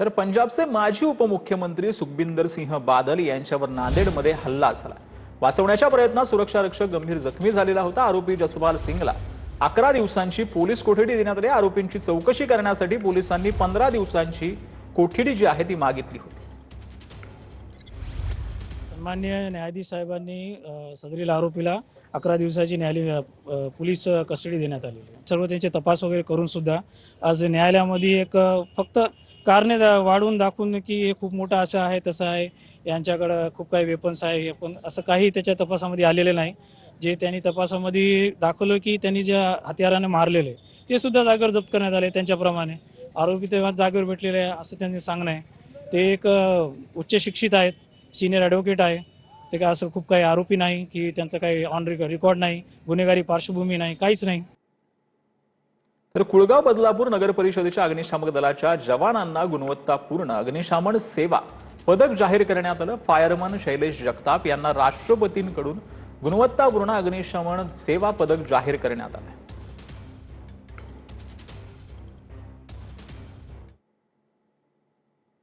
तर पंजाबचे माजी उपमुख्यमंत्री सुखबिंदर सिंह बादल यांच्यावर नांदेडमध्ये हल्ला झाला। वाचवण्याच्या प्रयत्नात सुरक्षा रक्षक गंभीर जखमी झालेला होता। आरोपी जसपाल सिंगला 11 दिवसांची पोलीस कोठडी देण्यात आली। आरोपींची चौकशी करण्यासाठी पोलिसांनी 15 दिवसांची कोठडी जी आहे ती मागितली होती। माननीय न्यायाधीश साहेबांनी सदरील आरोपीला 11 दिवसाची न्यायालयीन पोलीस कस्टडी देण्यात आलेली आहे। सर्व त्यांचे तपास वगैरे करून सुद्धा आज न्यायालयामध्ये एक फक्त कारणे वाढवून दाखवून की हे खूप मोठा असं आहे तसं आहे, यांच्याकडे खूप काही वेपन्स आहे, पण असं काही त्याच्या तपासामध्ये आलेले नाही। जे त्यांनी तपासामध्ये दाखवलं की त्यांनी ज्या हत्याराने मारलेले ते सुद्धा जागेवर जप्त करण्यात आले। त्यांच्याप्रमाणे आरोपी तेव्हा जागेवर भेटलेले आहे असं त्यांनी सांगणं आहे। ते एक उच्च शिक्षित आहेत, सीनियर ॲडव्होकेट आहे। ते काय असं खूप काही आरोपी नाही की त्यांचं काही ऑन रेकॉर्ड नाही, गुन्हेगारी पार्श्वभूमी नाही, काहीच नाही। तर कुळगाव बदलापूर नगर परिषदेच्या अग्निशामक दलाच्या जवानांना गुणवत्तापूर्ण अग्निशमन सेवा पदक जाहीर करण्यात आलं। फायरमन शैलेश जगताप यांना राष्ट्रपतींकडून गुणवत्तापूर्ण अग्निशमन सेवा पदक जाहीर करण्यात आलं।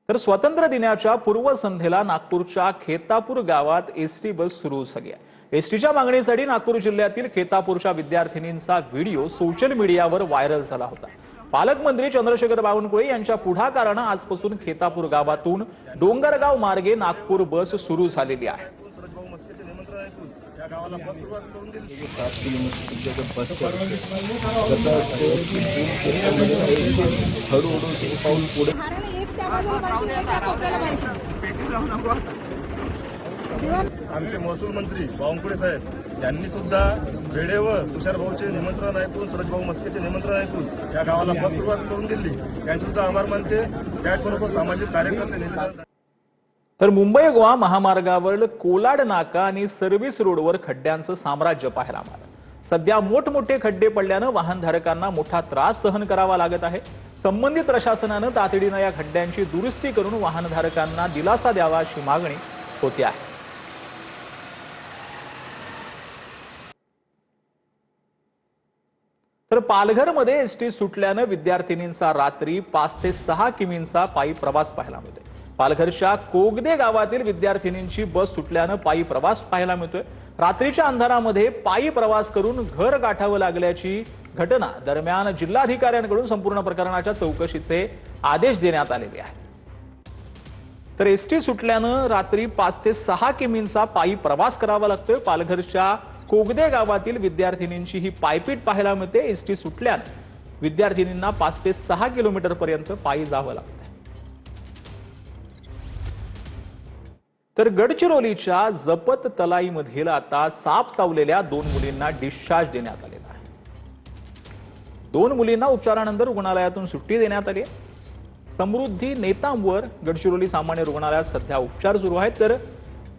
तर स्वातंत्र्य दिनाच्या पूर्वसंध्येला नागपूरच्या खेतापूर गावात एसटी बस सुरू झाली आहे। एसटीच्या मागणीसाठी नागपूर जिल्ह्यातील खेतापूरच्या विद्यार्थिनींचा व्हिडिओ सोशल मीडियावर व्हायरल झाला होता। पालकमंत्री चंद्रशेखर बावनकुळे यांच्या पुढाकाराने आजपासून खेतापूर गावातून डोंगरगाव मार्गे नागपूर बस सुरू झालेली आहे। आमचे महसूल मंत्री बावनकुळे साहेब यांनी सुद्धा वेळेवर तुषार भाऊचे निमंत्रण ऐकून, सूरज भाऊ मस्केचे निमंत्रण ऐकून या गावाला बस सुरुवात करून दिली। त्यांचे सुद्धा आभार मानते। त्याचबरोबर सामाजिक कार्यकर्ते। तर मुंबई गोवा महामार्गावर कोलाड नाका आणि सर्व्हिस रोडवर खड्ड्यांचं साम्राज्य पाहायला मिळालं। सध्या मोठमोठे खड्डे पडल्यानं वाहनधारकांना मोठा त्रास सहन करावा लागत आहे। संबंधित प्रशासनानं तातडीनं या खड्ड्यांची दुरुस्ती करून वाहनधारकांना दिलासा द्यावा अशी मागणी होते आहे। तर पालघरमध्ये एसटी सुटल्यानं विद्यार्थिनींचा रात्री 5 ते 6 किमींचा पायी प्रवास पाहायला मिळतोय। पालघरच्या कोगदे गावातील विद्यार्थिनींची बस सुटल्यानं पायी प्रवास पाहायला मिळतोय। रात्रीच्या अंधारामध्ये पायी प्रवास करून घर गाठावं लागल्याची घटना दरम्यान जिल्हाधिकाऱ्यांकडून संपूर्ण प्रकरणाच्या चौकशीचे आदेश देण्यात आलेले आहेत। तर एसटी सुटल्यानं रात्री 5 ते 6 किमींचा पायी प्रवास करावा लागतोय। पालघरच्या कोगदे गावातील विद्यार्थिनींची ही पायपीट पाहायला मिळते। एसटी सुटल्यानं विद्यार्थिनींना 5 ते 6 किलोमीटर पर्यंत पायी जावं लागतं। तर गडचिरोलीच्या जपत तलाईमधील आता साप चावलेल्या 2 मुलींना डिस्चार्ज देण्यात आलेला आहे। 2 मुलींना उपचारानंतर रुग्णालयातून सुट्टी देण्यात आली आहे। समृद्धी नेतांवर गडचिरोली सामान्य रुग्णालयात सध्या उपचार सुरू आहेत। तर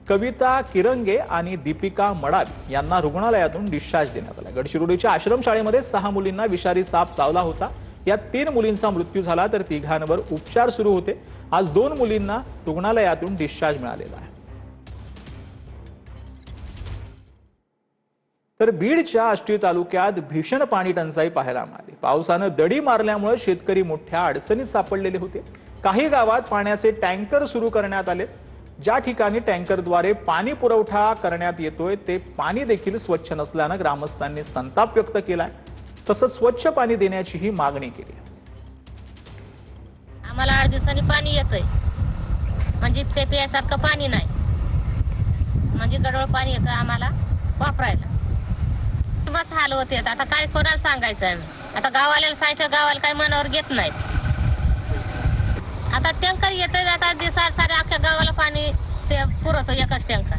कविता किरंगे आणि दीपिका मडावी यांना रुग्णालयातून डिस्चार्ज देण्यात आला। गडचिरोलीच्या आश्रमशाळेमध्ये 6 मुलींना विषारी साप चावला होता। यात 3 मुलींचा मृत्यू झाला तर 3घांवर उपचार सुरू होते। आज 2 मुलींना रुग्णालयातून डिस्चार्ज मिळालेला आहे। तर बीडच्या आष्टी तालुक्यात भीषण पाणी टंचाई पाहायला मिळाली। पावसानं दडी मारल्यामुळे शेतकरी मोठ्या अडचणीत सापडलेले होते। काही गावात पाण्याचे टँकर सुरू करण्यात आले। ज्या ठिकाणी टँकरद्वारे पाणी पुरवठा करण्यात येतोय ते पाणी देखील स्वच्छ नसल्यानं ग्रामस्थांनी संताप व्यक्त केलाय। तसंच स्वच्छ पाणी देण्याचीही मागणी केली। आम्हाला 8 दिवसांनी पाणी येतंय, म्हणजे ते प्यायसारखं पाणी नाही, म्हणजे गढूळ पाणी येतं आम्हाला वापरायला। बस हाल होते। आता काय कोणाला सांगायचं आम्ही? आता गावाला सांगितलं, गावाला काय मनावर घेत नाहीत। आता टँकर येतंय, आता दिवसाआड सारे अख्ख्या गावाला पाणी ते पुरवतो एकच टँकर।